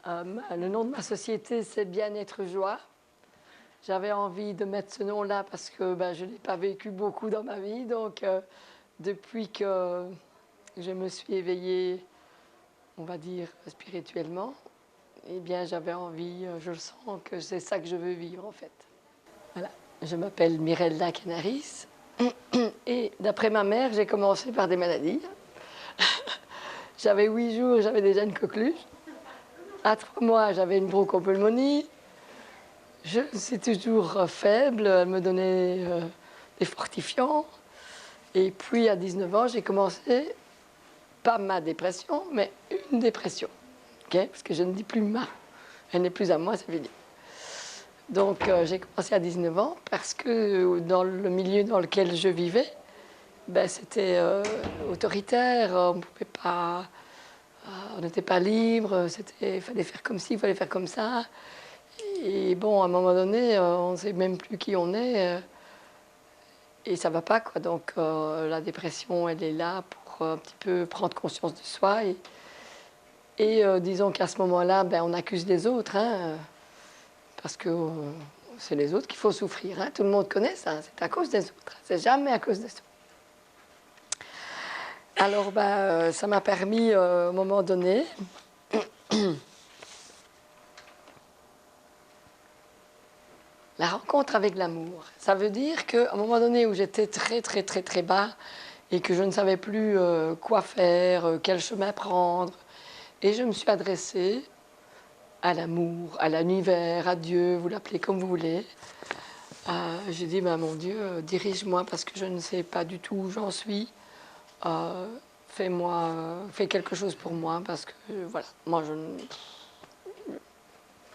Le nom de ma société, c'est Bien-être Joie. J'avais envie de mettre ce nom-là parce que je ne l'ai pas vécu beaucoup dans ma vie. Donc, depuis que je me suis éveillée, on va dire, spirituellement, eh bien, j'avais envie, je le sens que c'est ça que je veux vivre, en fait. Voilà. Je m'appelle Mirella Canaris. Et d'après ma mère, j'ai commencé par des maladies. J'avais 8 jours, j'avais déjà une coqueluche. À 3 mois, j'avais une bronchopneumonie. Je suis toujours faible, elle me donnait des fortifiants. Et puis à 19 ans, j'ai commencé, pas ma dépression, mais une dépression. Okay, parce que je ne dis plus ma, elle n'est plus à moi, c'est fini. Donc j'ai commencé à 19 ans parce que dans le milieu dans lequel je vivais, c'était autoritaire, on pouvait pas, on n'était pas libre, il fallait faire comme ci, il fallait faire comme ça. Et bon, à un moment donné, on ne sait même plus qui on est et ça ne va pas, quoi. Donc la dépression, elle est là pour un petit peu prendre conscience de soi. Et disons qu'à ce moment-là, on accuse les autres, hein, parce que c'est les autres qu'il faut souffrir. Hein. Tout le monde connaît ça, c'est à cause des autres, c'est jamais à cause des autres. Alors, ça m'a permis, à un moment donné, la rencontre avec l'amour. Ça veut dire qu'à un moment donné où j'étais très, très, très, très bas et que je ne savais plus quoi faire, quel chemin prendre, et je me suis adressée à l'amour, à l'univers, à Dieu, vous l'appelez comme vous voulez. J'ai dit, mon Dieu, dirige-moi parce que je ne sais pas du tout où j'en suis. Fais quelque chose pour moi parce que, voilà, moi,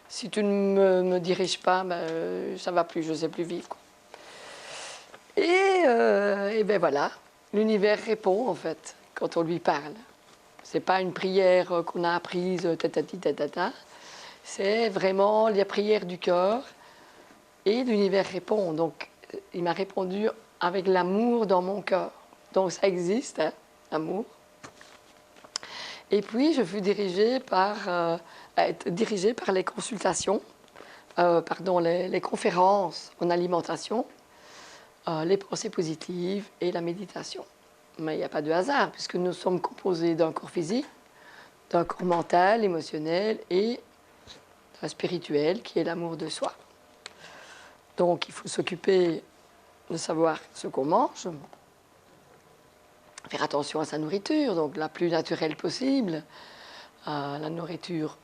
si tu ne me diriges pas, ça ne va plus, je ne sais plus vivre. Quoi. Et voilà, l'univers répond, en fait, quand on lui parle. Ce n'est pas une prière qu'on a apprise, tatati, tatata. C'est vraiment la prière du cœur. Et l'univers répond. Donc, il m'a répondu avec l'amour dans mon cœur. Donc, ça existe, hein, l'amour. Et puis, je fus dirigée par les consultations, les conférences en alimentation, les pensées positives et la méditation. Mais il n'y a pas de hasard, puisque nous sommes composés d'un corps physique, d'un corps mental, émotionnel et d'un spirituel, qui est l'amour de soi. Donc, il faut s'occuper de savoir ce qu'on mange, faire attention à sa nourriture, donc la plus naturelle possible. La nourriture,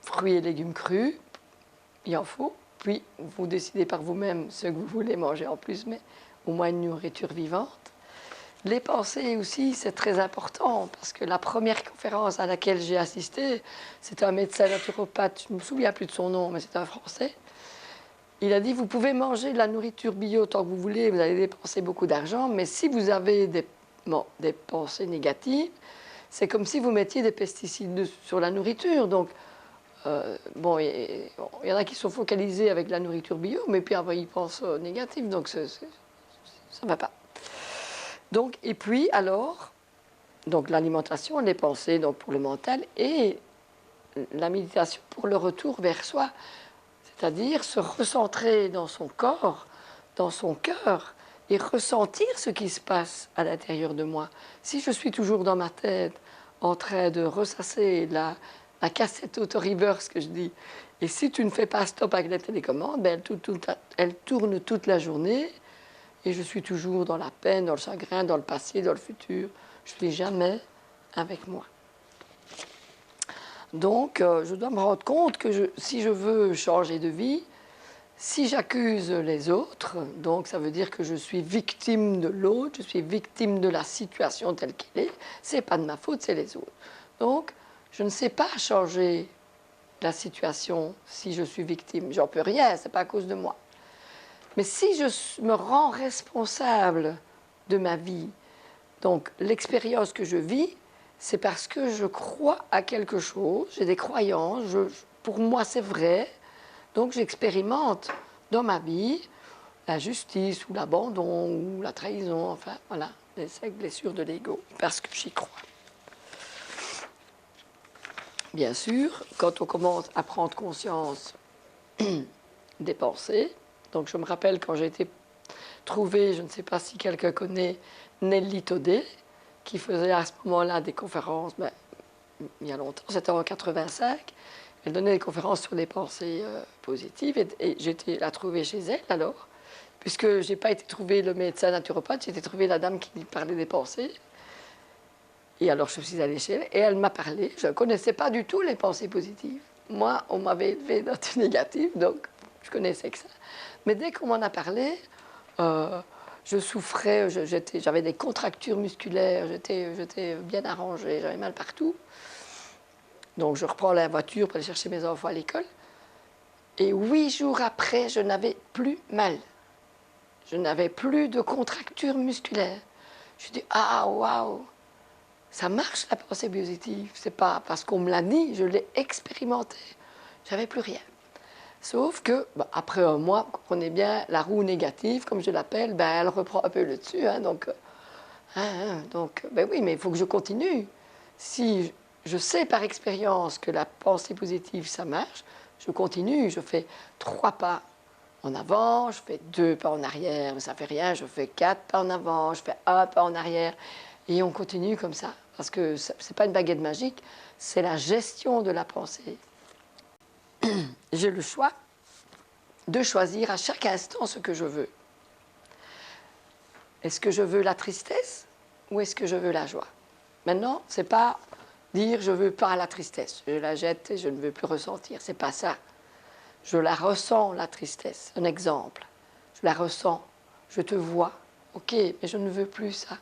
fruits et légumes crus, il en faut. Puis, vous décidez par vous-même ce que vous voulez manger en plus, mais au moins une nourriture vivante. Les pensées aussi, c'est très important, parce que la première conférence à laquelle j'ai assisté, c'était un médecin naturopathe, je ne me souviens plus de son nom, mais c'est un Français. Il a dit, vous pouvez manger de la nourriture bio tant que vous voulez, vous allez dépenser beaucoup d'argent, mais si vous avez des pensées négatives, c'est comme si vous mettiez des pesticides sur la nourriture. Donc, il y en a qui sont focalisés avec la nourriture bio, mais puis après, ils pensent négatif, donc ça ne va pas. Donc, et puis, alors, donc l'alimentation, les pensées donc pour le mental, et la méditation pour le retour vers soi. C'est-à-dire se recentrer dans son corps, dans son cœur, et ressentir ce qui se passe à l'intérieur de moi. Si je suis toujours dans ma tête, en train de ressasser la cassette auto-reverse que je dis, et si tu ne fais pas stop avec la télécommande, elle tourne toute la journée, et je suis toujours dans la peine, dans le chagrin, dans le passé, dans le futur. Je ne suis jamais avec moi. Donc, je dois me rendre compte que si je veux changer de vie, si j'accuse les autres, donc ça veut dire que je suis victime de l'autre, je suis victime de la situation telle qu'elle est, c'est pas de ma faute, c'est les autres. Donc, je ne sais pas changer la situation si je suis victime. J'en peux rien, c'est pas à cause de moi. Mais si je me rends responsable de ma vie, donc l'expérience que je vis, c'est parce que je crois à quelque chose, j'ai des croyances, pour moi c'est vrai, donc j'expérimente dans ma vie la justice ou l'abandon ou la trahison, enfin voilà, les 5 blessures de l'ego, parce que j'y crois. bien sûr, quand on commence à prendre conscience des pensées, donc je me rappelle quand j'ai été trouvée, je ne sais pas si quelqu'un connaît Nelly Taudet, qui faisait à ce moment-là des conférences, ben, il y a longtemps, c'était en 85. Elle donnait des conférences sur les pensées positives et j'ai été la trouver chez elle alors, puisque je n'ai pas été trouver le médecin naturopathe, j'ai été trouver la dame qui parlait des pensées. Et alors je suis allée chez elle et elle m'a parlé. Je ne connaissais pas du tout les pensées positives. Moi, on m'avait élevé dans du négatif, donc je connaissais que ça. Mais dès qu'on m'en a parlé, je souffrais, j'avais des contractures musculaires, j'étais bien arrangée, j'avais mal partout. Donc je reprends la voiture pour aller chercher mes enfants à l'école. Et 8 jours après, je n'avais plus mal. Je n'avais plus de contractures musculaires. Je dis, ah, waouh, ça marche la pensée positive. C'est pas parce qu'on me l'a dit, je l'ai expérimenté. J'avais plus rien. Sauf que, bah, après un mois, vous comprenez bien, la roue négative, comme je l'appelle, ben, elle reprend un peu le dessus. Ben oui, mais il faut que je continue. Si je sais par expérience que la pensée positive, ça marche, je continue. Je fais 3 pas en avant, je fais 2 pas en arrière, mais ça ne fait rien. Je fais 4 pas en avant, je fais 1 pas en arrière. Et on continue comme ça. Parce que ce n'est pas une baguette magique, c'est la gestion de la pensée. J'ai le choix de choisir à chaque instant ce que je veux. Est-ce que je veux la tristesse ou est-ce que je veux la joie? Maintenant, ce n'est pas dire je ne veux pas la tristesse, je la jette et je ne veux plus ressentir. Ce n'est pas ça. Je la ressens, la tristesse. Un exemple. Je la ressens. Je te vois. Ok, mais je ne veux plus ça.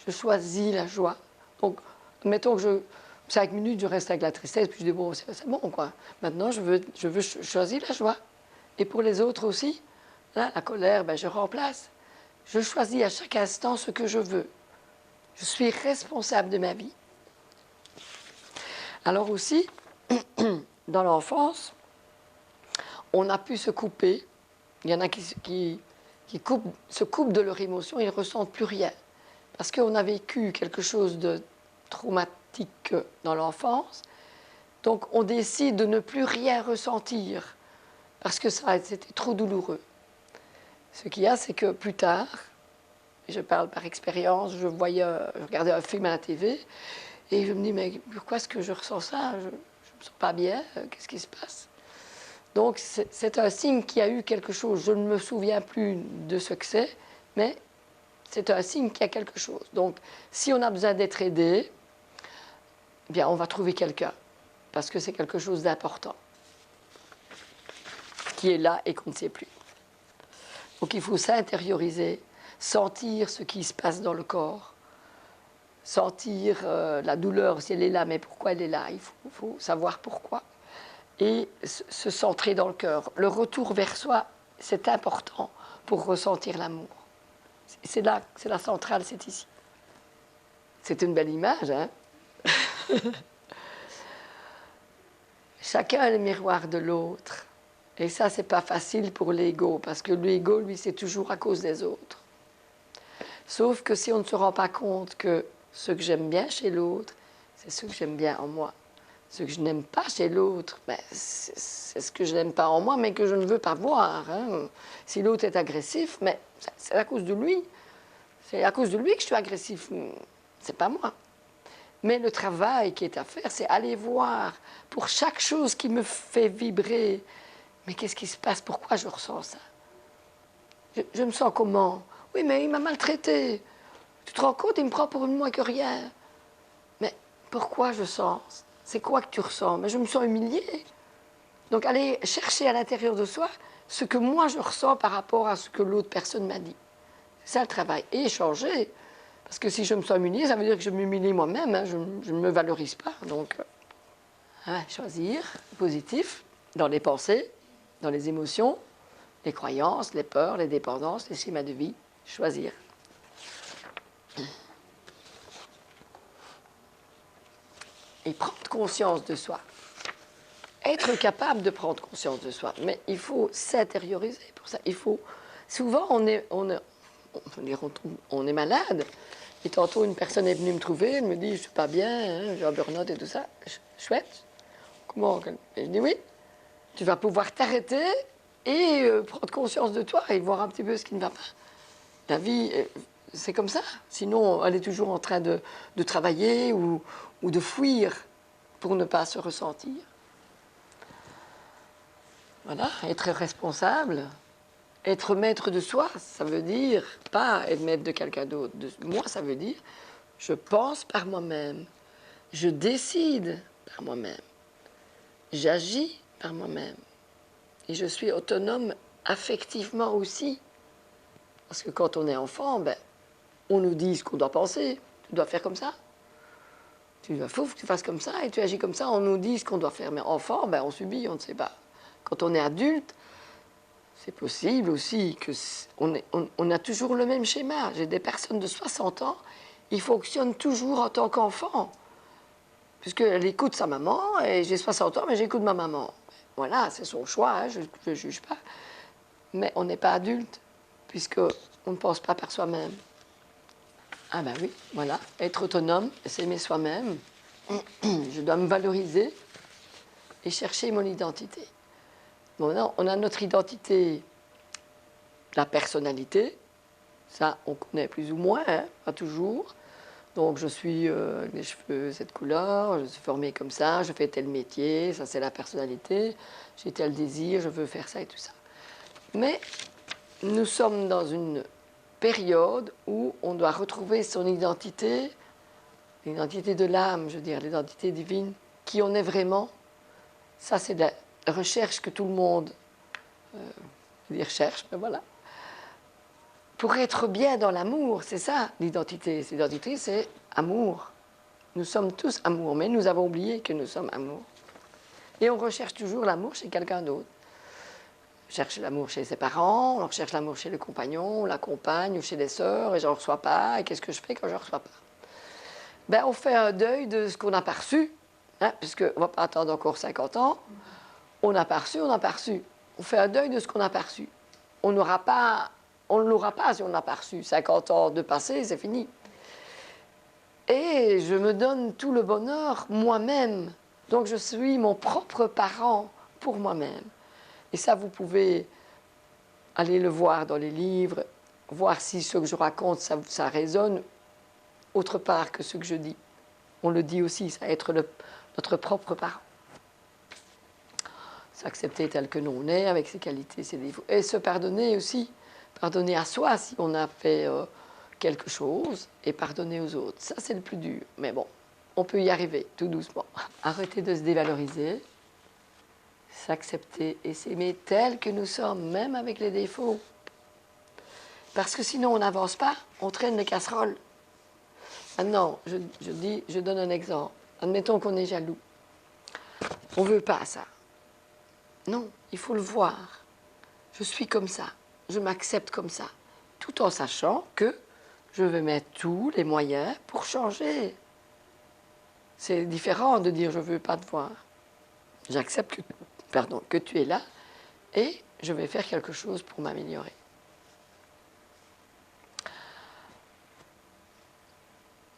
Je choisis la joie. Donc, mettons que 5 minutes, je reste avec la tristesse, puis je dis bon, c'est bon, quoi. Maintenant, je veux choisir la joie. Et pour les autres aussi, là, la colère, ben, je remplace. Je choisis à chaque instant ce que je veux. Je suis responsable de ma vie. Alors aussi, dans l'enfance, on a pu se couper. Il y en a qui se coupent de leur émotion, ils ne ressentent plus rien. Parce qu'on a vécu quelque chose de traumatique dans l'enfance. Donc on décide de ne plus rien ressentir parce que c'était trop douloureux. Ce qu'il y a, c'est que plus tard, je parle par expérience, je regardais un film à la TV et je me dis, mais pourquoi est-ce que je ressens ça? Je ne me sens pas bien, qu'est-ce qui se passe? Donc c'est un signe qu'il y a eu quelque chose. Je ne me souviens plus de ce que c'est, mais c'est un signe qu'il y a quelque chose. Donc si on a besoin d'être aidé, eh bien on va trouver quelqu'un, parce que c'est quelque chose d'important, qui est là et qu'on ne sait plus. Donc il faut s'intérioriser, sentir ce qui se passe dans le corps, sentir la douleur, si elle est là, mais pourquoi elle est là, il faut savoir pourquoi. Et se centrer dans le cœur. Le retour vers soi, c'est important pour ressentir l'amour. C'est là, c'est la centrale, c'est ici. C'est une belle image, hein? Chacun est le miroir de l'autre. Et ça, c'est pas facile pour l'ego, parce que l'ego, lui, c'est toujours à cause des autres. Sauf que si on ne se rend pas compte que ce que j'aime bien chez l'autre, c'est ce que j'aime bien en moi. Ce que je n'aime pas chez l'autre, ben, c'est ce que je n'aime pas en moi, mais que je ne veux pas voir. Hein. Si l'autre est agressif, mais c'est à cause de lui. C'est à cause de lui que je suis agressif. C'est pas moi. Mais le travail qui est à faire, c'est aller voir pour chaque chose qui me fait vibrer. Mais qu'est-ce qui se passe? Pourquoi je ressens ça? Je me sens comment? Oui, mais il m'a maltraité. Tu te rends compte, il me prend pour une moins que rien. Mais pourquoi je sens? C'est quoi que tu ressens? Mais je me sens humiliée. Donc, aller chercher à l'intérieur de soi ce que moi je ressens par rapport à ce que l'autre personne m'a dit. C'est ça le travail. Et échanger. Parce que si je me sens humiliée, ça veut dire que je m'humilie moi-même. Hein. Je ne me valorise pas. Donc, choisir le positif dans les pensées, dans les émotions, les croyances, les peurs, les dépendances, les schémas de vie. Choisir. Et prendre conscience de soi. Être capable de prendre conscience de soi. Mais il faut s'intérioriser pour ça. Souvent, on est malade. Et tantôt, une personne est venue me trouver, elle me dit, je ne suis pas bien, hein, j'ai un burn-out et tout ça. Chouette. comment? Et je dis oui, tu vas pouvoir t'arrêter et prendre conscience de toi et voir un petit peu ce qui ne va pas. La vie, c'est comme ça. Sinon, elle est toujours en train de travailler ou de fuir pour ne pas se ressentir. Voilà, être responsable, être maître de soi, ça veut dire pas être maître de quelqu'un d'autre. Moi, ça veut dire je pense par moi-même, je décide par moi-même, j'agis par moi-même et je suis autonome affectivement aussi. Parce que quand on est enfant, ben, on nous dit ce qu'on doit penser. Tu dois faire comme ça. Tu dois faut que tu fasses comme ça et tu agis comme ça. On nous dit ce qu'on doit faire. Mais enfant, ben, on subit, on ne sait pas. Quand on est adulte, c'est possible aussi que on a toujours le même schéma. J'ai des personnes de 60 ans, ils fonctionnent toujours en tant qu'enfant. Puisqu'elle écoute sa maman, et j'ai 60 ans, mais j'écoute ma maman. Voilà, c'est son choix, hein, je ne juge pas. Mais on n'est pas adulte, puisqu'on ne pense pas par soi-même. Ah ben oui, voilà, être autonome, s'aimer soi-même. Je dois me valoriser et chercher mon identité. Bon, maintenant, on a notre identité, la personnalité. Ça, on connaît plus ou moins, hein, pas toujours. Donc, je suis avec les cheveux cette couleur, je suis formée comme ça, je fais tel métier, ça c'est la personnalité. J'ai tel désir, je veux faire ça et tout ça. Mais nous sommes dans une période où on doit retrouver son identité, l'identité de l'âme, je veux dire, l'identité divine, qui on est vraiment. Ça, c'est la recherche que tout le monde recherche, mais voilà. Pour être bien dans l'amour, c'est ça l'identité. L'identité, c'est amour. Nous sommes tous amour, mais nous avons oublié que nous sommes amour. Et on recherche toujours l'amour chez quelqu'un d'autre. On cherche l'amour chez ses parents, on recherche l'amour chez le compagnon, la compagne ou chez les sœurs, et je n'en reçois pas, et qu'est-ce que je fais quand je ne reçois pas? Ben, on fait un deuil de ce qu'on n'a pas reçu, hein, puisqu'on ne va pas attendre encore 50 ans. On n'a pas reçu, on n'a pas reçu. On fait un deuil de ce qu'on n'a pas reçu. On ne l'aura pas si on n'a pas reçu. 50 ans de passé, c'est fini. Et je me donne tout le bonheur moi-même. Donc je suis mon propre parent pour moi-même. Et ça, vous pouvez aller le voir dans les livres, voir si ce que je raconte, ça résonne autre part que ce que je dis. On le dit aussi, ça être notre propre parent. S'accepter tel que nous on est, avec ses qualités, ses défauts. Et se pardonner aussi. Pardonner à soi si on a fait quelque chose et pardonner aux autres. Ça, c'est le plus dur. Mais bon, on peut y arriver tout doucement. Arrêter de se dévaloriser, s'accepter et s'aimer tel que nous sommes, même avec les défauts. Parce que sinon, on n'avance pas, on traîne les casseroles. Maintenant, je donne un exemple. Admettons qu'on est jaloux. On ne veut pas ça. Non, il faut le voir. Je suis comme ça, je m'accepte comme ça, tout en sachant que je vais mettre tous les moyens pour changer. C'est différent de dire je ne veux pas te voir. J'accepte que tu es là et je vais faire quelque chose pour m'améliorer.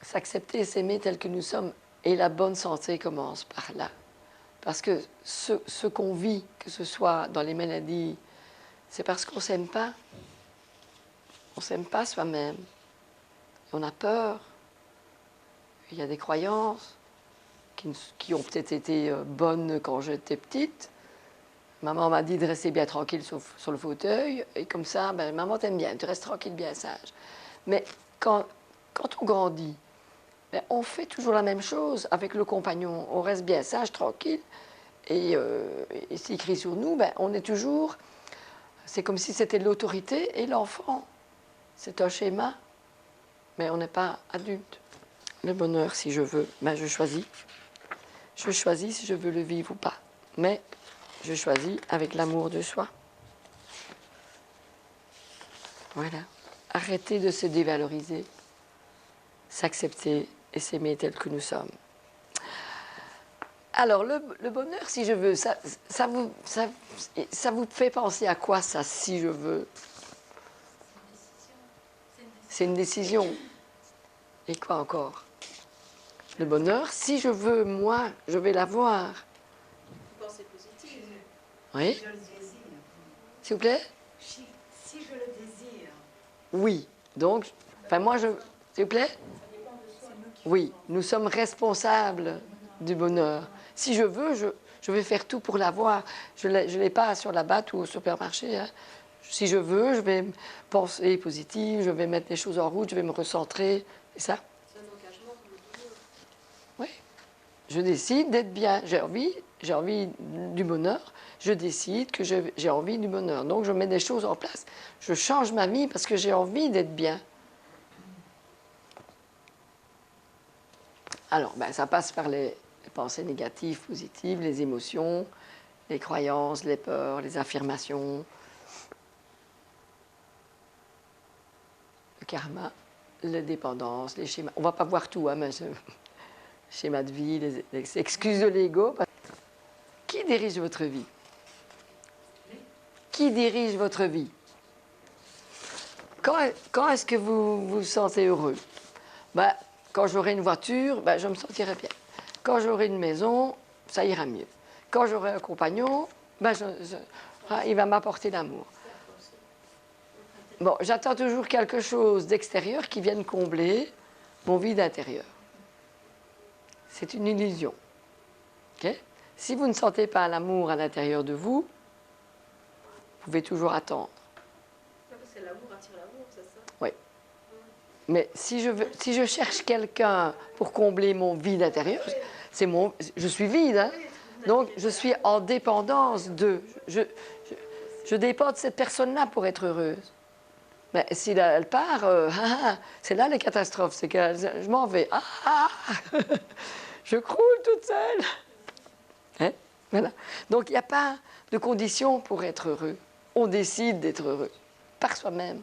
S'accepter et s'aimer tel que nous sommes, et la bonne santé commence par là. Parce que ce qu'on vit, que ce soit dans les maladies, c'est parce qu'on ne s'aime pas. On ne s'aime pas soi-même. On a peur. Il y a des croyances qui ont peut-être été bonnes quand j'étais petite. Maman m'a dit de rester bien tranquille sur le fauteuil. Et comme ça, ben, maman t'aime bien, tu restes tranquille, bien sage. Mais quand on grandit, ben, on fait toujours la même chose avec le compagnon. On reste bien sage, tranquille. Et s'il crie sur nous, ben, on est toujours... C'est comme si c'était l'autorité et l'enfant. C'est un schéma, mais on n'est pas adulte. Le bonheur, si je veux, ben je choisis. Je choisis si je veux le vivre ou pas. Mais je choisis avec l'amour de soi. Voilà. Arrêter de se dévaloriser, s'accepter et s'aimer tel que nous sommes. Alors, le bonheur, si je veux, ça vous fait penser à quoi, ça, si je veux? C'est une décision. Et quoi encore? Le bonheur, si je veux, moi, je vais l'avoir. Oui. Si je le désire. S'il vous plaît? Si je le désire. Oui. Donc, enfin moi je... S'il vous plaît? Oui, nous sommes responsables du bonheur. Si je veux, je vais faire tout pour l'avoir. Je ne l'ai pas sur la batte ou au supermarché. Hein. Si je veux, je vais penser positif, je vais mettre les choses en route, je vais me recentrer. C'est ça? C'est un engagement pour le bonheur. Oui. Je décide d'être bien. J'ai envie du bonheur. Je décide que j'ai envie du bonheur. Donc je mets des choses en place. Je change ma vie parce que j'ai envie d'être bien. Alors, ben, ça passe par les pensées négatives, positives, les émotions, les croyances, les peurs, les affirmations, le karma, la dépendance, les schémas. On ne va pas voir tout, hein, mais schémas de vie, les excuses de l'ego. Qui dirige votre vie? Qui dirige votre vie? Quand est-ce que vous vous sentez heureux? Ben, quand j'aurai une voiture, ben, je me sentirai bien. Quand j'aurai une maison, ça ira mieux. Quand j'aurai un compagnon, ben, il va m'apporter l'amour. Bon, j'attends toujours quelque chose d'extérieur qui vienne combler mon vide intérieur. C'est une illusion. Okay? Si vous ne sentez pas l'amour à l'intérieur de vous, vous pouvez toujours attendre. Parce que l'amour attire l'amour, c'est ça? Oui. Mais si je cherche quelqu'un pour combler mon vide intérieur, je suis vide. Hein? Donc, je suis en dépendance de... Je dépends de cette personne-là pour être heureuse. Mais si elle part, c'est là les catastrophes. C'est que je m'en vais. Je croule toute seule. Hein? Voilà. Donc, il n'y a pas de conditions pour être heureux. On décide d'être heureux par soi-même.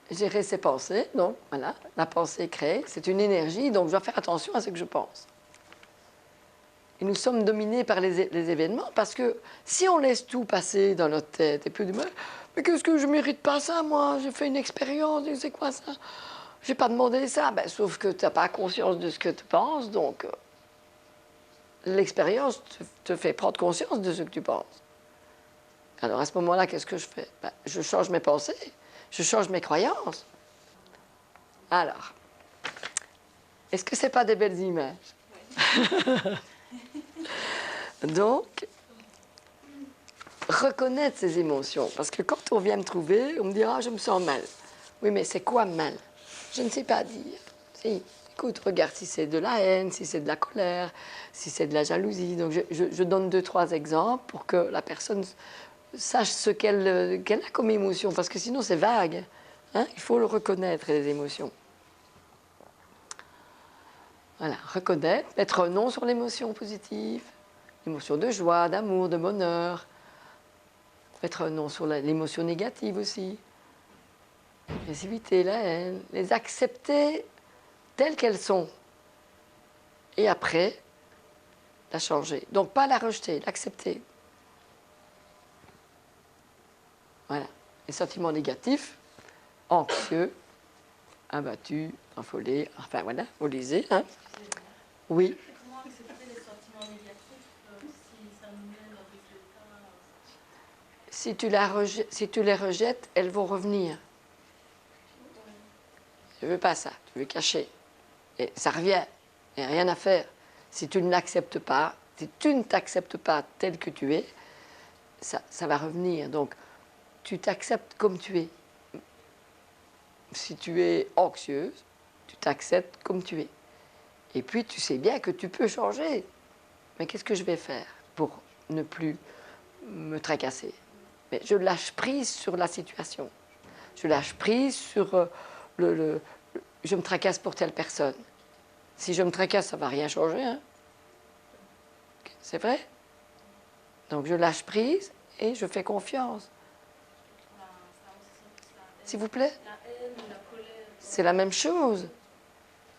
Gérer ses pensées, donc voilà, la pensée crée, c'est une énergie, donc je dois faire attention à ce que je pense. Et nous sommes dominés par les événements, parce que si on laisse tout passer dans notre tête, et puis mais qu'est-ce que je ne mérite pas ça, moi, j'ai fait une expérience, c'est quoi ça? Je n'ai pas demandé ça, ben, sauf que tu n'as pas conscience de ce que tu penses, donc l'expérience te fait prendre conscience de ce que tu penses. Alors à ce moment-là, qu'est-ce que je fais? Ben, je change mes pensées. Je change mes croyances. Alors, est-ce que ce n'est pas des belles images? Donc, reconnaître ses émotions. Parce que quand on vient me trouver, on me dit « Ah, je me sens mal. » Oui, mais c'est quoi mal? Je ne sais pas dire. Si, écoute, regarde si c'est de la haine, si c'est de la colère, si c'est de la jalousie. Donc, je donne 2-3 exemples pour que la personne sache ce qu'elle a comme émotion. Parce que sinon, c'est vague. Hein? Il faut le reconnaître, les émotions. Voilà, reconnaître, mettre un nom sur l'émotion positive, l'émotion de joie, d'amour, de bonheur. Mettre un nom sur l'émotion négative aussi. L'agressivité, la haine, les accepter telles qu'elles sont. Et après, la changer. Donc pas la rejeter, l'accepter. Voilà. Les sentiments négatifs, anxieux, abattu, affolé, enfin voilà, vous lisez. Hein? Oui. Comment accepter les sentiments négatifs si ça nous mène au résultat? Si tu les rejettes, elles vont revenir. Je ne veux pas ça, tu veux cacher. Et ça revient, il n'y a rien à faire. Si tu ne l'acceptes pas, si tu ne t'acceptes pas tel que tu es, ça va revenir. Donc, tu t'acceptes comme tu es. Si tu es anxieuse, tu t'acceptes comme tu es. Et puis, tu sais bien que tu peux changer. Mais qu'est-ce que je vais faire pour ne plus me tracasser? Mais je lâche prise sur la situation. Je lâche prise sur je me tracasse pour telle personne. Si je me tracasse, ça ne va rien changer. Hein? C'est vrai? Donc, je lâche prise et je fais confiance. S'il vous plaît? La haine, la colère. C'est la même chose.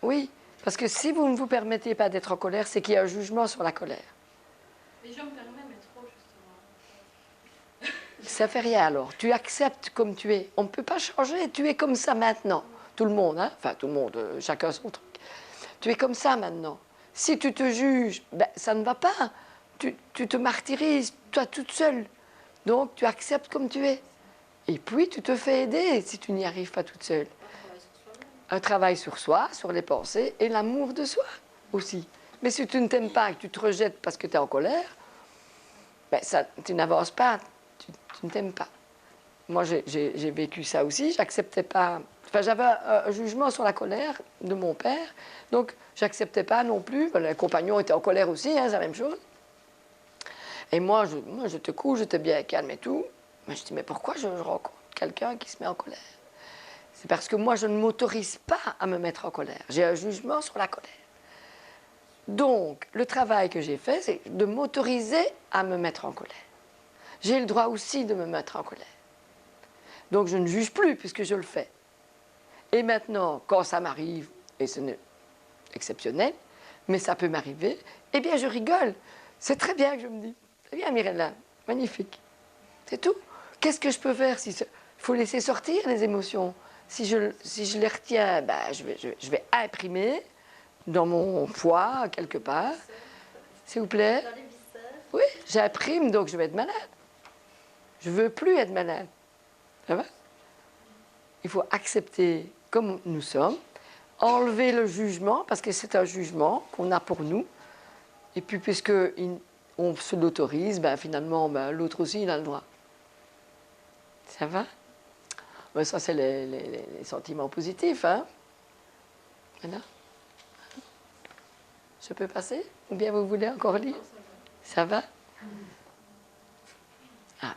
Oui, parce que si vous ne vous permettez pas d'être en colère, c'est qu'il y a un jugement sur la colère. Mais je me permets, mais trop, justement. Ça fait rien alors. Tu acceptes comme tu es. On ne peut pas changer. Tu es comme ça maintenant. Tout le monde, hein? Enfin tout le monde, chacun son truc. Tu es comme ça maintenant. Si tu te juges, ben, ça ne va pas. Tu te martyrises, toi toute seule. Donc, tu acceptes comme tu es. Et puis, tu te fais aider si tu n'y arrives pas toute seule. Un travail sur soi, sur les pensées et l'amour de soi aussi. Mais si tu ne t'aimes pas et que tu te rejettes parce que tu es en colère, ben ça, tu n'avances pas, tu ne t'aimes pas. Moi, j'ai vécu ça aussi, j'acceptais pas... Enfin, j'avais un jugement sur la colère de mon père, donc j'acceptais pas non plus. Ben, les compagnons étaient en colère aussi, hein, c'est la même chose. Et moi, j'étais cool, j'étais bien calme et tout. Mais je dis, mais pourquoi je rencontre quelqu'un qui se met en colère? C'est parce que moi, je ne m'autorise pas à me mettre en colère. J'ai un jugement sur la colère. Donc, le travail que j'ai fait, c'est de m'autoriser à me mettre en colère. J'ai le droit aussi de me mettre en colère. Donc, je ne juge plus puisque je le fais. Et maintenant, quand ça m'arrive, et ce n'est exceptionnel, mais ça peut m'arriver, eh bien, je rigole. C'est très bien que je me dis. C'est bien, Mirella, magnifique. C'est tout. Qu'est-ce que je peux faire si... Il faut laisser sortir les émotions. Si je les retiens, ben, je vais imprimer dans mon foie, quelque part. S'il vous plaît. Dans les viscères. Oui, j'imprime, donc je vais être malade. Je ne veux plus être malade. Ça va? Il faut accepter comme nous sommes, enlever le jugement, parce que c'est un jugement qu'on a pour nous. Et puis, puisqu'on se l'autorise, ben, finalement, ben, l'autre aussi, il a le droit. Ça va? Ben, ça, c'est les sentiments positifs. Hein? Voilà. Je peux passer? Ou bien vous voulez encore lire? Ça va? Ah.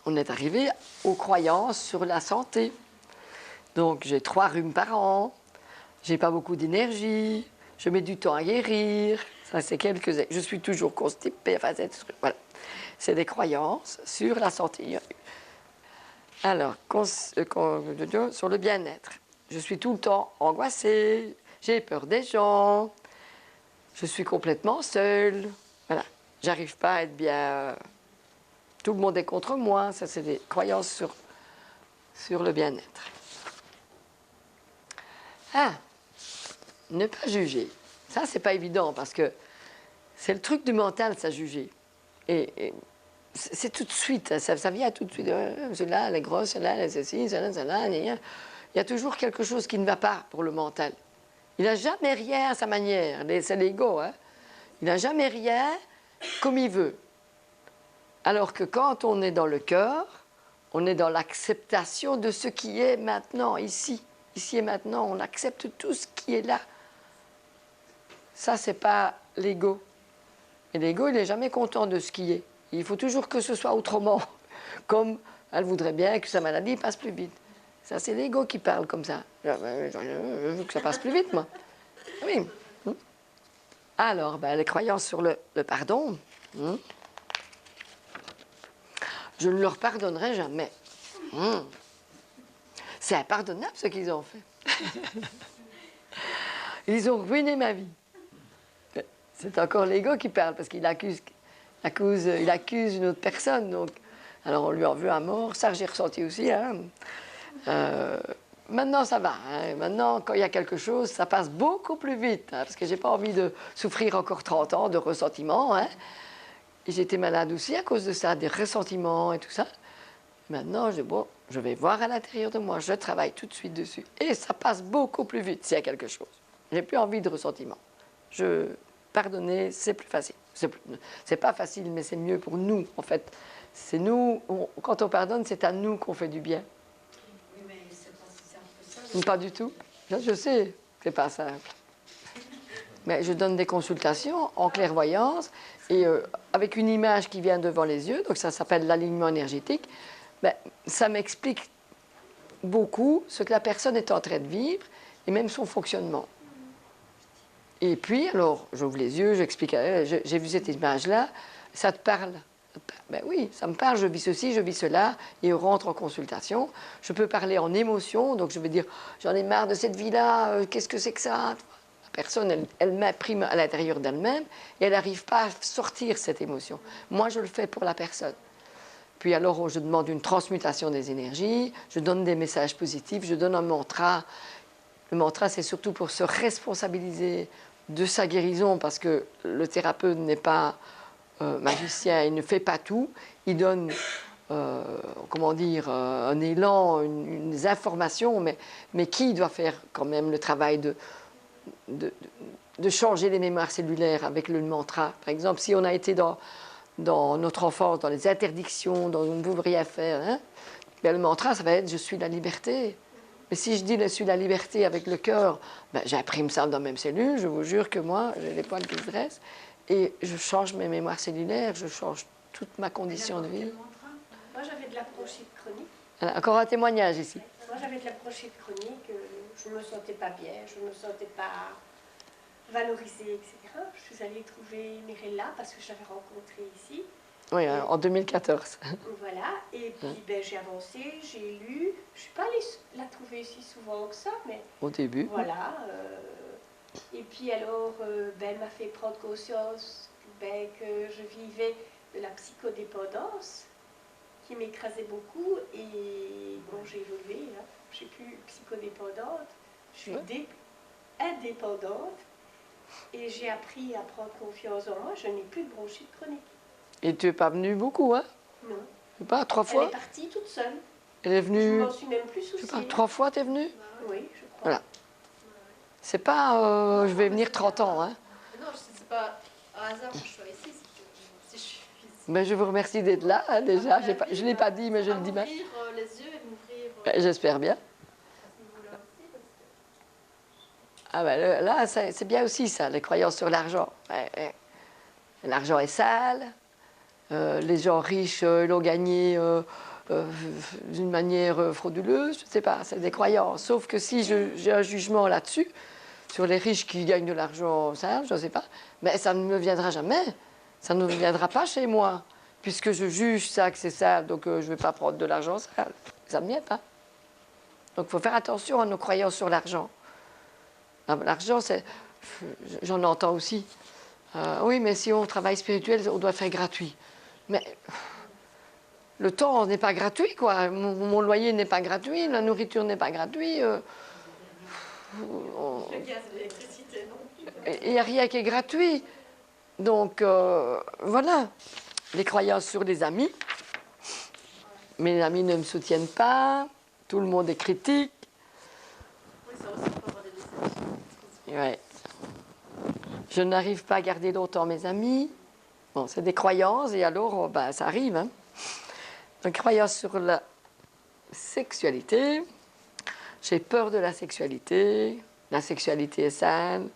On est arrivé aux croyances sur la santé. Donc, j'ai 3 rhumes par an, j'ai pas beaucoup d'énergie, je mets du temps à guérir. Ça, c'est je suis toujours constipée. Enfin, voilà. C'est des croyances sur la santé. Alors, sur le bien-être. Je suis tout le temps angoissée, j'ai peur des gens, je suis complètement seule. Voilà. J'arrive pas à être bien. Tout le monde est contre moi. Ça, c'est des croyances sur le bien-être. Ah, ne pas juger. Ça, c'est pas évident parce que c'est le truc du mental, ça, juger. Et c'est tout de suite, ça vient tout de suite. Celle-là, elle est grosse, celle-là, elle est ceci, celle-là. Il y a toujours quelque chose qui ne va pas pour le mental. Il n'a jamais rien à sa manière. C'est l'ego, hein. Il n'a jamais rien comme il veut. Alors que quand on est dans le cœur, on est dans l'acceptation de ce qui est maintenant, ici. Ici et maintenant, on accepte tout ce qui est là. Ça, c'est pas l'ego. Et l'ego, il n'est jamais content de ce qui est. Il faut toujours que ce soit autrement. Comme elle voudrait bien que sa maladie passe plus vite. Ça, c'est l'ego qui parle comme ça. Je veux que ça passe plus vite, moi. Oui. Alors, ben, les croyances sur le pardon. Je ne leur pardonnerai jamais. C'est impardonnable ce qu'ils ont fait. Ils ont ruiné ma vie. C'est encore l'ego qui parle parce qu'il accuse une autre personne. Donc, alors on lui en veut à mort. Ça, j'ai ressenti aussi. Hein. Maintenant, ça va. Hein. Maintenant, quand il y a quelque chose, ça passe beaucoup plus vite. Hein, parce que je n'ai pas envie de souffrir encore 30 ans de ressentiment. Hein. Et j'étais malade aussi à cause de ça, des ressentiments et tout ça. Maintenant, je vais voir à l'intérieur de moi. Je travaille tout de suite dessus. Et ça passe beaucoup plus vite s'il y a quelque chose. Je n'ai plus envie de ressentiment. Pardonner, c'est plus facile. C'est pas facile, mais c'est mieux pour nous, en fait. C'est nous, quand on pardonne, c'est à nous qu'on fait du bien. Oui, mais c'est pas si simple que ça. Pas du tout. Je sais, c'est pas simple. Mais je donne des consultations en clairvoyance et avec une image qui vient devant les yeux, donc ça s'appelle l'alignement énergétique. Ben, ça m'explique beaucoup ce que la personne est en train de vivre et même son fonctionnement. Et puis, alors, j'ouvre les yeux, j'explique, j'ai vu cette image-là, ça te parle? Ben oui, ça me parle, je vis ceci, je vis cela, et on rentre en consultation. Je peux parler en émotion, donc je vais dire, j'en ai marre de cette vie-là, qu'est-ce que c'est que ça? La personne, elle m'imprime à l'intérieur d'elle-même, et elle n'arrive pas à sortir cette émotion. Moi, je le fais pour la personne. Puis alors, je demande une transmutation des énergies, je donne des messages positifs, je donne un mantra. Le mantra, c'est surtout pour se responsabiliser de sa guérison, parce que le thérapeute n'est pas magicien, il ne fait pas tout, il donne, comment dire, un élan, des informations, mais qui doit faire quand même le travail de, de changer les mémoires cellulaires avec le mantra. Par exemple, si on a été dans notre enfance, dans les interdictions, dans on ne veut rien faire, hein, bien, le mantra, ça va être « je suis la liberté ». Mais si je dis « je suis la liberté » avec le cœur, ben, j'imprime ça dans mes cellules, je vous jure que moi, j'ai les poils qui se dressent, et je change mes mémoires cellulaires, je change toute ma condition de vie. Moi, j'avais de la bronchite chronique. Encore un témoignage ici. Moi, j'avais de la bronchite chronique. Je ne me sentais pas bien, je ne me sentais pas valorisée, etc. Je suis allée trouver Mirella parce que je l'avais rencontrée ici. Oui, en 2014. Voilà, et puis ben, j'ai avancé, j'ai lu. Je ne suis pas allée la trouver si souvent que ça, mais Au début. voilà. Et puis alors, ben, elle m'a fait prendre conscience ben, que je vivais de la psychodépendance qui m'écrasait beaucoup. Et bon, j'ai évolué, hein. Je ne suis plus psychodépendante, je suis indépendante. Et j'ai appris à prendre confiance en moi, je n'ai plus de bronchite chronique. Et tu n'es pas venue beaucoup, hein? Non. Pas 3 Elle fois? est partie toute seule. Elle est Je venue... m'en suis même plus souciée. Je sais pas, 3 fois tu es venue? Oui, je crois. Voilà. C'est pas je vais venir 30 ans, hein? Non, c'est pas un hasard que je sois ici, si je suis ici. Mais je vous remercie d'être là, hein, déjà. Je ne l'ai pas dit, mais je le dis maintenant. maintenant. M'ouvrir les yeux et m'ouvrir J'espère bien. à ce niveau-là aussi. Ah ben là, c'est bien aussi ça, les croyances sur l'argent. L'argent est sale, les gens riches l'ont gagné d'une manière frauduleuse, je ne sais pas, c'est des croyances. Sauf que si j'ai un jugement là-dessus, sur les riches qui gagnent de l'argent sale, je ne sais pas, mais ça ne me viendra jamais, ça ne viendra pas chez moi, puisque je juge ça que c'est sale, donc je ne vais pas prendre de l'argent sale, ça ne me vient pas. Donc il faut faire attention à nos croyances sur l'argent. L'argent, j'en entends aussi. Oui, mais si on travaille spirituel, on doit faire gratuit. Mais le temps n'est pas gratuit, quoi. Mon loyer n'est pas gratuit, la nourriture n'est pas gratuite. Le gaz et l'électricité, non. Il n'y a rien qui est gratuit. Donc, voilà. Les croyances sur les amis. Mes amis ne me soutiennent pas. Tout le monde est critique. Oui, ça aussi, on peut avoir des déceptions. Ouais. Je n'arrive pas à garder longtemps mes amis. Bon, c'est des croyances et alors, ben, ça arrive. Hein. Donc, croyance sur la sexualité. J'ai peur de la sexualité. La sexualité est sale.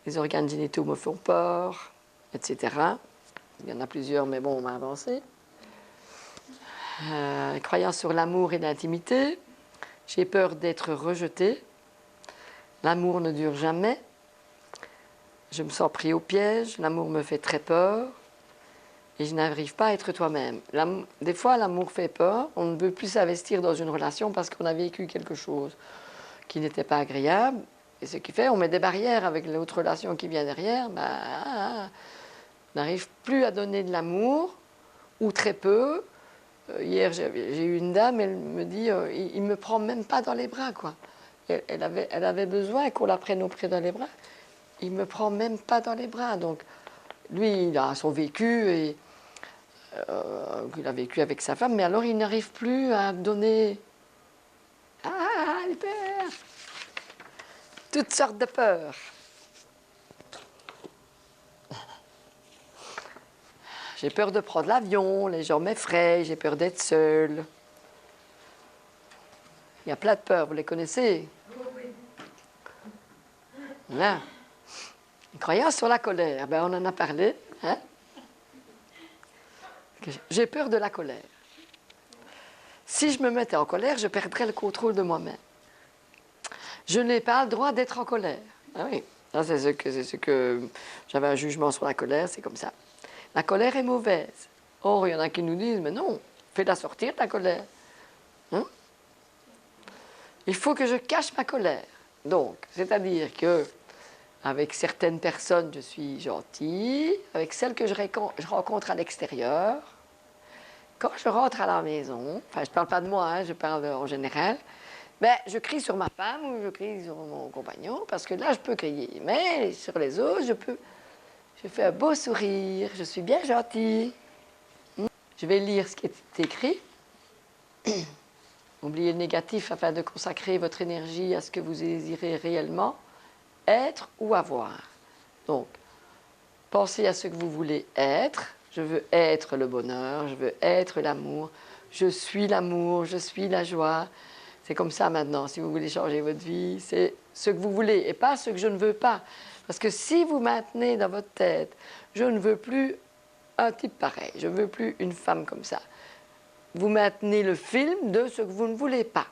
Les organes génitaux me font peur, etc. Il y en a plusieurs, mais bon, on va avancer. Croyance sur l'amour et l'intimité. J'ai peur d'être rejetée. L'amour ne dure jamais. Je me sens pris au piège. L'amour me fait très peur. Et je n'arrive pas à être toi-même. Des fois, l'amour fait peur. On ne veut plus s'investir dans une relation parce qu'on a vécu quelque chose qui n'était pas agréable. Et ce qui fait, on met des barrières avec l'autre relation qui vient derrière. On n'arrive plus à donner de l'amour, ou très peu. Hier, j'ai eu une dame, elle me dit, il ne me prend même pas dans les bras, quoi. Elle avait besoin qu'on la prenne auprès dans les bras. Il ne me prend même pas dans les bras. Donc, lui, il a son vécu, et il a vécu avec sa femme, mais alors il n'arrive plus à donner... Ah, les peurs! Toutes sortes de peurs. J'ai peur de prendre l'avion, les gens m'effraient, j'ai peur d'être seule. Il y a plein de peurs, vous les connaissez? Voilà. Une croyance sur la colère, ben, on en a parlé. Hein? J'ai peur de la colère. Si je me mettais en colère, je perdrais le contrôle de moi-même. Je n'ai pas le droit d'être en colère. Ah oui, c'est ce que j'avais un jugement sur la colère, c'est comme ça. La colère est mauvaise. Or, il y en a qui nous disent, mais non, fais-la sortir, ta colère. Hein? Il faut que je cache ma colère. Donc, c'est-à-dire que avec certaines personnes, je suis gentille. Avec celles que je rencontre à l'extérieur, quand je rentre à la maison, enfin, je ne parle pas de moi, hein, je parle en général, ben, je crie sur ma femme ou je crie sur mon compagnon, parce que là, je peux crier. Mais sur les autres, Je fais un beau sourire, je suis bien gentille. Je vais lire ce qui est écrit. Oubliez le négatif afin de consacrer votre énergie à ce que vous désirez réellement, être ou avoir. Donc, pensez à ce que vous voulez être. Je veux être le bonheur, je veux être l'amour. Je suis l'amour, je suis la joie. C'est comme ça maintenant, si vous voulez changer votre vie, c'est ce que vous voulez et pas ce que je ne veux pas. Parce que si vous maintenez dans votre tête, je ne veux plus un type pareil, je ne veux plus une femme comme ça, vous maintenez le film de ce que vous ne voulez pas.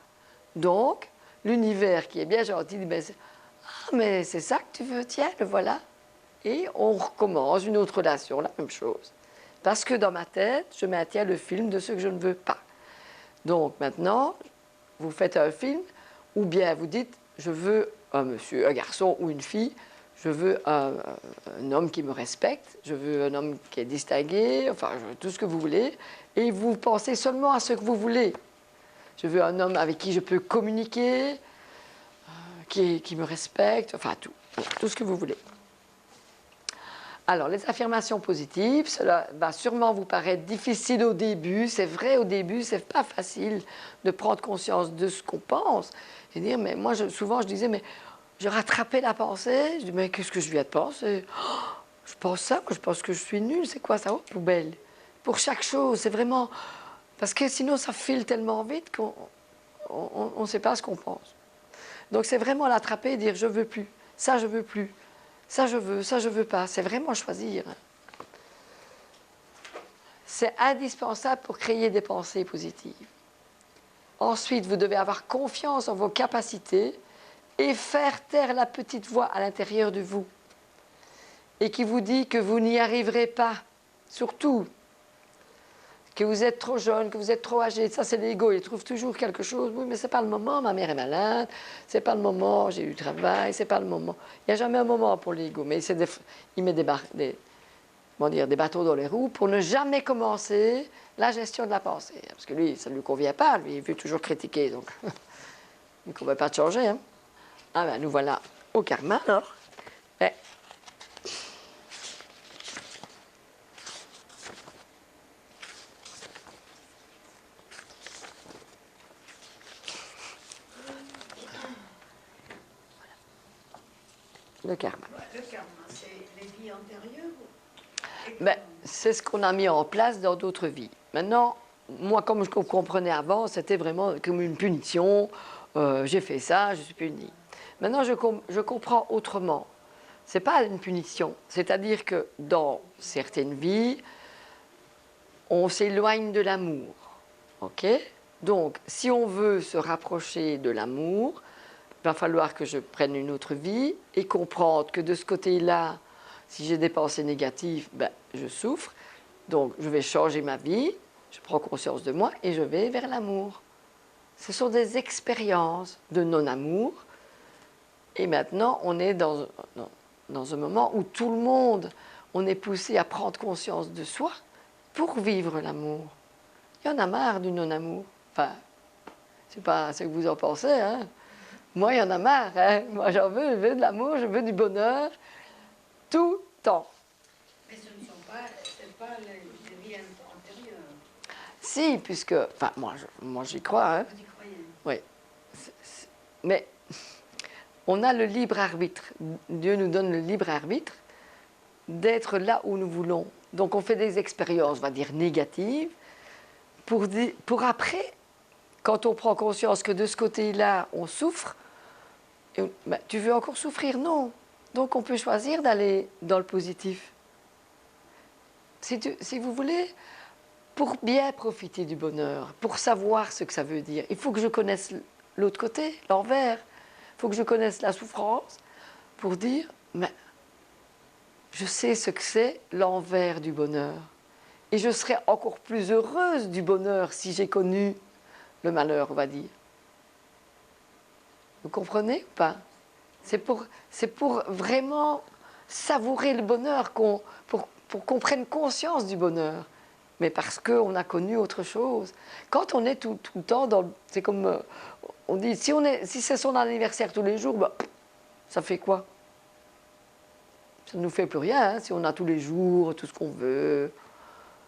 Donc, l'univers qui est bien gentil dit, ben, ah, mais c'est ça que tu veux, tiens, le voilà. Et on recommence une autre relation, la même chose. Parce que dans ma tête, je maintiens le film de ce que je ne veux pas. Donc maintenant, vous faites un film, ou bien vous dites, je veux un monsieur, un garçon ou une fille, je veux un homme qui me respecte, je veux un homme qui est distingué, enfin, je veux tout ce que vous voulez, et vous pensez seulement à ce que vous voulez. Je veux un homme avec qui je peux communiquer, qui me respecte, enfin tout ce que vous voulez. Alors, les affirmations positives, cela va sûrement vous paraître difficile au début. C'est vrai, au début, c'est pas facile de prendre conscience de ce qu'on pense. Je veux dire, mais moi, souvent, je disais, mais je rattrapais la pensée. Je dis, mais qu'est-ce que je viens de penser? Oh, je pense ça, moi, je pense que je suis nulle. C'est quoi ça? Oh, poubelle. Pour chaque chose, c'est vraiment... Parce que sinon, ça file tellement vite qu'on ne sait pas ce qu'on pense. Donc, c'est vraiment l'attraper et dire, je veux plus. Ça, je veux plus. Ça je veux pas. C'est vraiment choisir. C'est indispensable pour créer des pensées positives. Ensuite, vous devez avoir confiance en vos capacités et faire taire la petite voix à l'intérieur de vous et qui vous dit que vous n'y arriverez pas. Surtout, que vous êtes trop jeune, que vous êtes trop âgé. Ça, c'est l'ego. Il trouve toujours quelque chose. Oui, mais c'est pas le moment. Ma mère est malade. C'est pas le moment. J'ai eu du travail. C'est pas le moment. Il n'y a jamais un moment pour l'ego. Mais il met des bâtons dans les roues pour ne jamais commencer la gestion de la pensée. Parce que lui, ça ne lui convient pas. Lui, il veut toujours critiquer. Donc, il ne convient pas de changer. Hein. Ah ben, nous voilà au karma, alors. Ouais. Le karma. Le karma, c'est les vies antérieures Ben, c'est ce qu'on a mis en place dans d'autres vies. Maintenant, moi, comme je comprenais avant, c'était vraiment comme une punition. J'ai fait ça, je suis punie. Maintenant, je comprends autrement. Ce n'est pas une punition. C'est-à-dire que dans certaines vies, on s'éloigne de l'amour. OK? Donc, si on veut se rapprocher de l'amour, il va falloir que je prenne une autre vie et comprendre que de ce côté-là, si j'ai des pensées négatives, ben, je souffre. Donc, je vais changer ma vie, je prends conscience de moi et je vais vers l'amour. Ce sont des expériences de non-amour. Et maintenant, on est dans un moment où tout le monde, on est poussé à prendre conscience de soi pour vivre l'amour. Il y en a marre du non-amour. Enfin, c'est pas ce que vous en pensez, hein. Moi, il y en a marre. Hein. Moi, je veux de l'amour, je veux du bonheur, tout le temps. Mais ce ne sont pas les vies antérieures. Si, puisque, enfin, moi j'y crois. Hein. Vous y croyez? Oui. Mais on a le libre arbitre. Dieu nous donne le libre arbitre d'être là où nous voulons. Donc, on fait des expériences, on va dire, négatives, pour après, quand on prend conscience que de ce côté-là, on souffre, ben, tu veux encore souffrir? Non. Donc, on peut choisir d'aller dans le positif. Si vous voulez, pour bien profiter du bonheur, pour savoir ce que ça veut dire, il faut que je connaisse l'autre côté, l'envers. Il faut que je connaisse la souffrance pour dire, mais je sais ce que c'est l'envers du bonheur. Et je serai encore plus heureuse du bonheur si j'ai connu le malheur, on va dire. Vous comprenez ou pas? C'est pour vraiment savourer le bonheur, pour qu'on prenne conscience du bonheur. Mais parce qu'on a connu autre chose. Quand on est tout le temps dans... C'est comme... on dit, si c'est son anniversaire tous les jours, bah, ça fait quoi? Ça ne nous fait plus rien, hein, si on a tous les jours tout ce qu'on veut.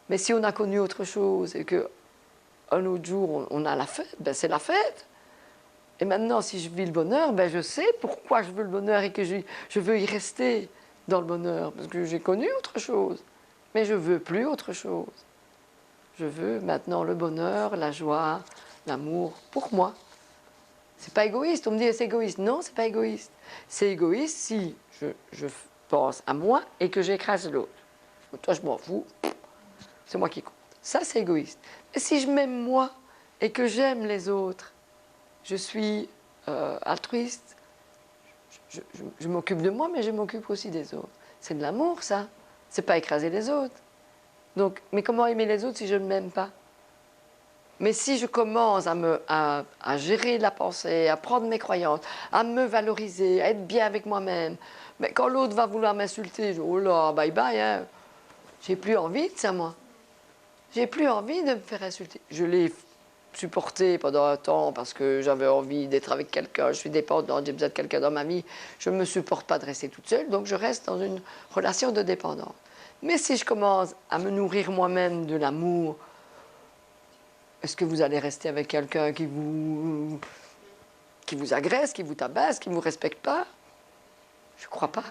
Mais si on a connu autre chose et qu'un autre jour, on a la fête, ben c'est la fête. Et maintenant, si je vis le bonheur, ben je sais pourquoi je veux le bonheur et que je veux y rester dans le bonheur. Parce que j'ai connu autre chose. Mais je ne veux plus autre chose. Je veux maintenant le bonheur, la joie, l'amour pour moi. C'est pas égoïste. On me dit c'est égoïste. Non, c'est pas égoïste. C'est égoïste si je pense à moi et que j'écrase l'autre. Toi, je m'en fous. C'est moi qui compte. Ça, c'est égoïste. Mais si je m'aime moi et que j'aime les autres, je suis altruiste, je m'occupe de moi, mais je m'occupe aussi des autres. C'est de l'amour, ça. C'est pas écraser les autres. Donc, mais comment aimer les autres si je ne m'aime pas? Mais si je commence à gérer la pensée, à prendre mes croyances, à me valoriser, à être bien avec moi-même, mais quand l'autre va vouloir m'insulter, je dis, oh là, bye bye, hein. J'ai plus envie de ça, moi. J'ai plus envie de me faire insulter. Je l'ai supporté pendant un temps parce que j'avais envie d'être avec quelqu'un, je suis dépendante, j'ai besoin de quelqu'un dans ma vie, je ne me supporte pas de rester toute seule, donc je reste dans une relation de dépendance. Mais si je commence à me nourrir moi-même de l'amour, est-ce que vous allez rester avec quelqu'un qui vous agresse, qui vous tabasse, qui ne vous respecte pas? Je ne crois pas.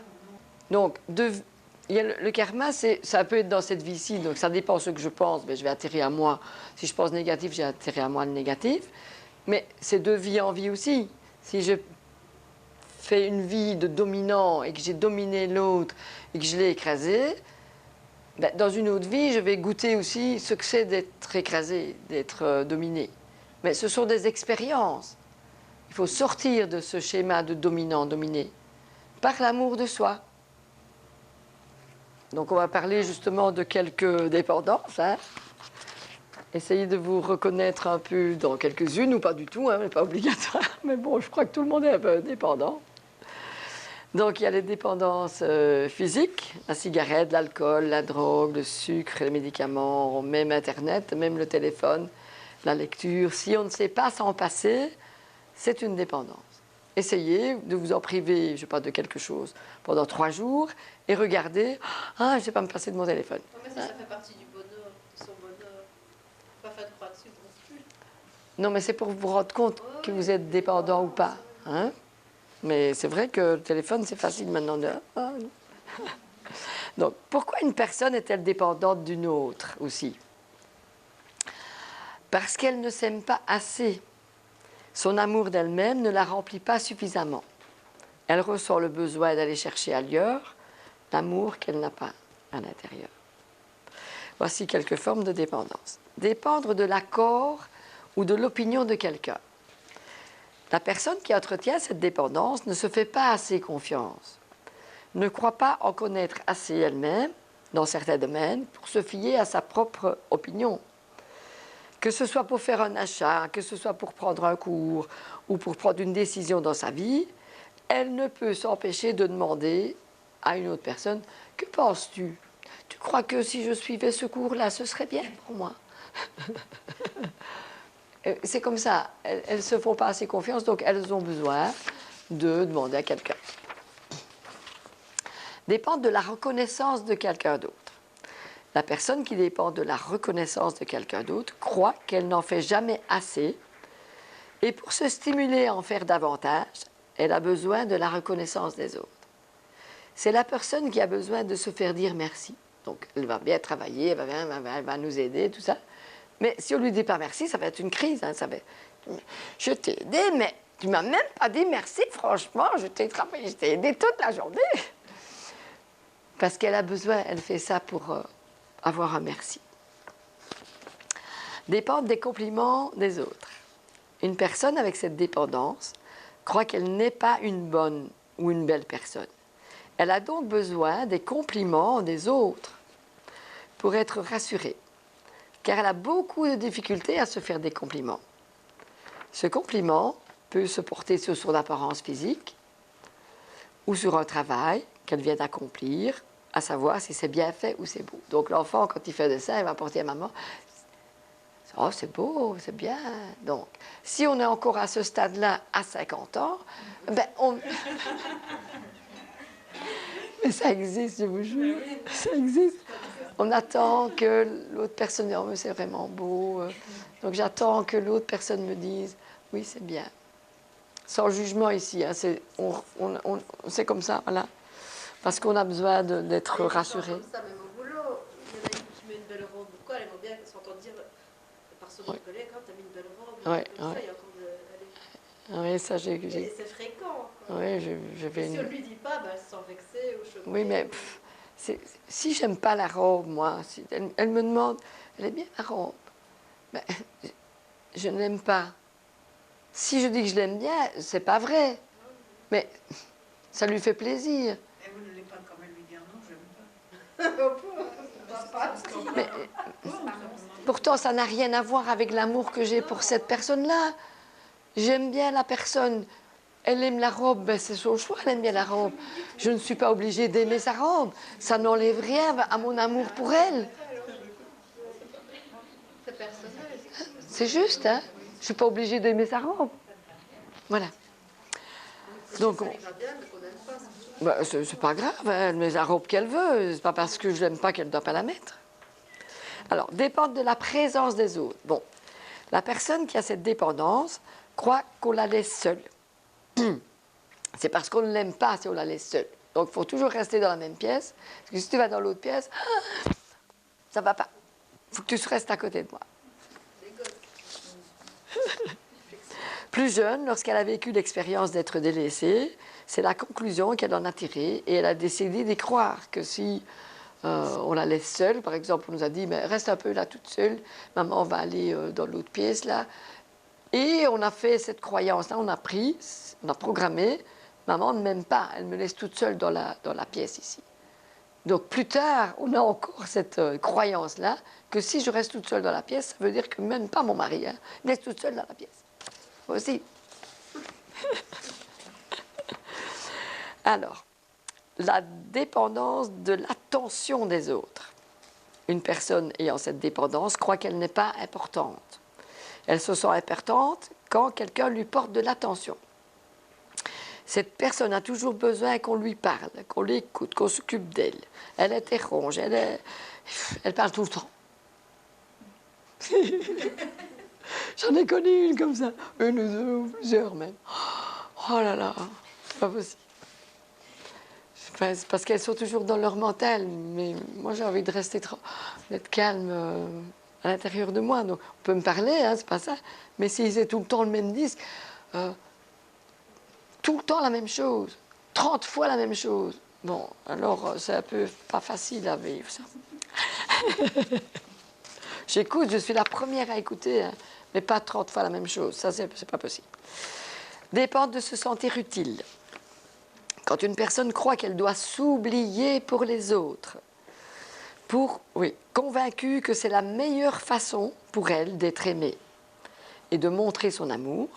Donc, le karma, ça peut être dans cette vie-ci, donc ça dépend de ce que je pense, mais je vais atterrir à moi. Si je pense négatif, j'ai atterri à moi le négatif. Mais c'est de vie en vie aussi. Si je fais une vie de dominant et que j'ai dominé l'autre et que je l'ai écrasé, ben, dans une autre vie, je vais goûter aussi ce que c'est d'être écrasé, d'être dominé. Mais ce sont des expériences. Il faut sortir de ce schéma de dominant-dominé par l'amour de soi. Donc on va parler justement de quelques dépendances. Hein. Essayez de vous reconnaître un peu dans quelques-unes, ou pas du tout, hein, mais pas obligatoire. Mais bon, je crois que tout le monde est un peu dépendant. Donc il y a les dépendances physiques, la cigarette, l'alcool, la drogue, le sucre, les médicaments, même Internet, même le téléphone, la lecture. Si on ne sait pas s'en passer, c'est une dépendance. Essayez de vous en priver, je ne sais pas, de quelque chose pendant 3 jours et regardez, ah, je ne sais pas me passer de mon téléphone. Non, mais ça fait partie du bonheur, de son bonheur. Pas faire de croix dessus non plus. Non, mais c'est pour vous rendre compte que vous êtes dépendant ou pas. Hein? Mais c'est vrai que le téléphone, c'est facile maintenant de... Ah, non. Donc, pourquoi une personne est-elle dépendante d'une autre aussi? Parce qu'elle ne s'aime pas assez. Son amour d'elle-même ne la remplit pas suffisamment. Elle ressent le besoin d'aller chercher ailleurs l'amour qu'elle n'a pas à l'intérieur. Voici quelques formes de dépendance. Dépendre de l'accord ou de l'opinion de quelqu'un. La personne qui entretient cette dépendance ne se fait pas assez confiance, ne croit pas en connaître assez elle-même dans certains domaines pour se fier à sa propre opinion. Que ce soit pour faire un achat, que ce soit pour prendre un cours ou pour prendre une décision dans sa vie, elle ne peut s'empêcher de demander à une autre personne « Que penses-tu? Tu crois que si je suivais ce cours-là, ce serait bien pour moi ?» C'est comme ça, elles ne se font pas assez confiance, donc elles ont besoin de demander à quelqu'un. Dépendre de la reconnaissance de quelqu'un d'autre. La personne qui dépend de la reconnaissance de quelqu'un d'autre croit qu'elle n'en fait jamais assez et pour se stimuler à en faire davantage, elle a besoin de la reconnaissance des autres. C'est la personne qui a besoin de se faire dire merci. Donc elle va bien travailler, elle va nous aider, tout ça. Mais si on ne lui dit pas merci, ça va être une crise. Hein, ça va être, je t'ai aidé, mais tu ne m'as même pas dit merci, franchement, je t'ai travaillé, je t'ai aidé toute la journée. Parce qu'elle a besoin, elle fait ça pour avoir un merci. Dépendre des compliments des autres. Une personne avec cette dépendance croit qu'elle n'est pas une bonne ou une belle personne. Elle a donc besoin des compliments des autres pour être rassurée, car elle a beaucoup de difficultés à se faire des compliments. Ce compliment peut se porter sur son apparence physique ou sur un travail qu'elle vient d'accomplir, à savoir si c'est bien fait ou c'est beau. Donc l'enfant, quand il fait de ça, il va porter à maman « Oh, c'est beau, c'est bien. » Donc, si on est encore à ce stade-là à 50 ans, ben Mais ça existe, je vous jure. Ça existe. On attend que l'autre personne dise « Oh, mais c'est vraiment beau ». Donc j'attends que l'autre personne me dise « Oui, c'est bien ». Sans jugement ici, hein, c'est comme ça, voilà. Parce qu'on a besoin d'être rassuré. Comme ça, même au boulot, il y en a une qui met une belle robe ou quoi, elle aimerait bien s'entendre dire par son autre collègue, quand tu as mis une belle robe, Ouais, comme ouais. ça, il y a encore de... Oui, ça j'ai... Et c'est fréquent. Oui, j'avais Et si une... on ne lui dit pas, bah, elle se sent vexée ou choquée. Oui, mais si j'aime pas la robe, moi, si elle me demande, elle est bien la robe, ben, je ne l'aime pas. Si je dis que je l'aime bien, c'est pas vrai, mais ça lui fait plaisir. Et vous n'allez pas quand même lui dire non, j'aime pas. Mais, pourtant, ça n'a rien à voir avec l'amour que j'ai pour cette personne-là. J'aime bien la personne. Elle aime la robe, ben c'est son choix, elle aime bien la robe. Je ne suis pas obligée d'aimer sa robe. Ça n'enlève rien à mon amour pour elle. C'est personnel. C'est juste, hein. Je ne suis pas obligée d'aimer sa robe. Voilà. Donc, Ça lui va bien, mais qu'on n'aime pas. ben, c'est pas grave, hein, elle met la robe qu'elle veut. C'est pas parce que je l'aime pas qu'elle ne doit pas la mettre. Alors, dépendre de la présence des autres. Bon, la personne qui a cette dépendance croit qu'on la laisse seule. C'est parce qu'on ne l'aime pas si on la laisse seule. Donc, il faut toujours rester dans la même pièce. Parce que si tu vas dans l'autre pièce, ça ne va pas. Il faut que tu restes à côté de moi. Plus jeune, lorsqu'elle a vécu l'expérience d'être délaissée, c'est la conclusion qu'elle en a tirée et elle a décidé d'y croire, que si on la laisse seule, par exemple, on nous a dit mais reste un peu là toute seule, maman va aller dans l'autre pièce là. Et on a fait cette croyance-là, on a programmé, maman ne m'aime pas, elle me laisse toute seule dans la pièce ici. Donc plus tard, on a encore cette croyance-là, que si je reste toute seule dans la pièce, ça veut dire que même pas mon mari, hein, me laisse toute seule dans la pièce. Aussi. Alors, la dépendance de l'attention des autres. Une personne ayant cette dépendance croit qu'elle n'est pas importante. Elle se sent importante quand quelqu'un lui porte de l'attention. Cette personne a toujours besoin qu'on lui parle, qu'on l'écoute, qu'on s'occupe d'elle. Elle interroge, elle parle tout le temps. J'en ai connu une comme ça, une ou deux ou plusieurs même. Oh là là, c'est pas possible. Enfin, c'est parce qu'elles sont toujours dans leur mental, mais moi j'ai envie de rester d'être calme à l'intérieur de moi. Donc on peut me parler, hein, c'est pas ça, mais s'ils aient tout le temps le même disque, tout le temps la même chose, 30 fois la même chose, bon, alors c'est un peu pas facile à vivre ça. J'écoute, je suis la première à écouter, hein, mais pas 30 fois la même chose, ça c'est pas possible. Dépendre de se sentir utile. Quand une personne croit qu'elle doit s'oublier pour les autres, convaincue que c'est la meilleure façon pour elle d'être aimée et de montrer son amour,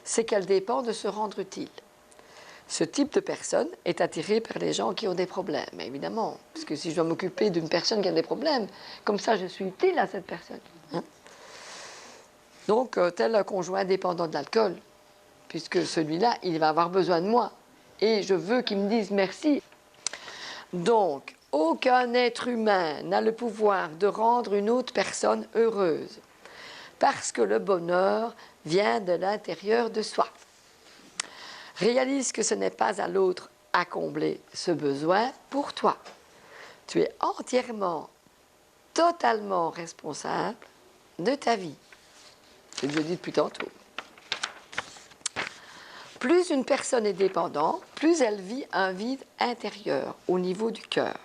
c'est qu'elle dépend de se rendre utile. Ce type de personne est attiré par les gens qui ont des problèmes, évidemment. Parce que si je dois m'occuper d'une personne qui a des problèmes, comme ça je suis utile à cette personne. Hein? Donc, tel un conjoint dépendant de l'alcool, puisque celui-là, il va avoir besoin de moi. Et je veux qu'il me dise merci. Donc, aucun être humain n'a le pouvoir de rendre une autre personne heureuse, parce que le bonheur vient de l'intérieur de soi. Réalise que ce n'est pas à l'autre à combler ce besoin pour toi. Tu es entièrement, totalement responsable de ta vie. C'est ce que je dis depuis tantôt. Plus une personne est dépendante, plus elle vit un vide intérieur au niveau du cœur.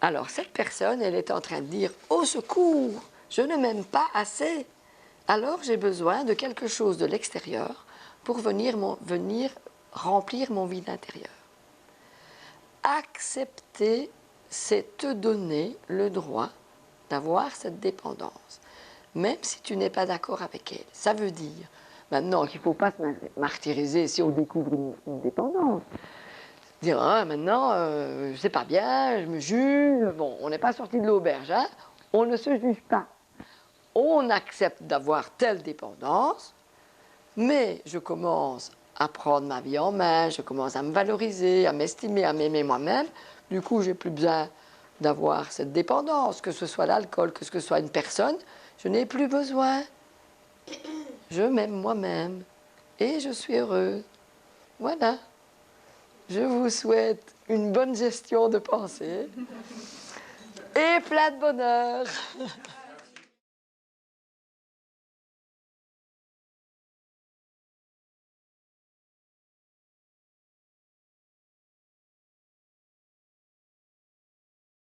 Alors cette personne, elle est en train de dire « Au secours, je ne m'aime pas assez. Alors j'ai besoin de quelque chose de l'extérieur pour venir remplir mon vide intérieur. » Accepter, c'est te donner le droit d'avoir cette dépendance, même si tu n'es pas d'accord avec elle. Ça veut dire maintenant qu'il ne faut pas se martyriser si on découvre une dépendance. Dire, ah, maintenant, c'est pas bien, je me juge. Bon, on n'est pas sorti de l'auberge, hein? On ne se juge pas. On accepte d'avoir telle dépendance, mais je commence à prendre ma vie en main, je commence à me valoriser, à m'estimer, à m'aimer moi-même. Du coup, j'ai plus besoin d'avoir cette dépendance, que ce soit l'alcool, que ce soit une personne. Je n'ai plus besoin. Je m'aime moi-même et je suis heureuse. Voilà. Je vous souhaite une bonne gestion de pensée et plein de bonheur.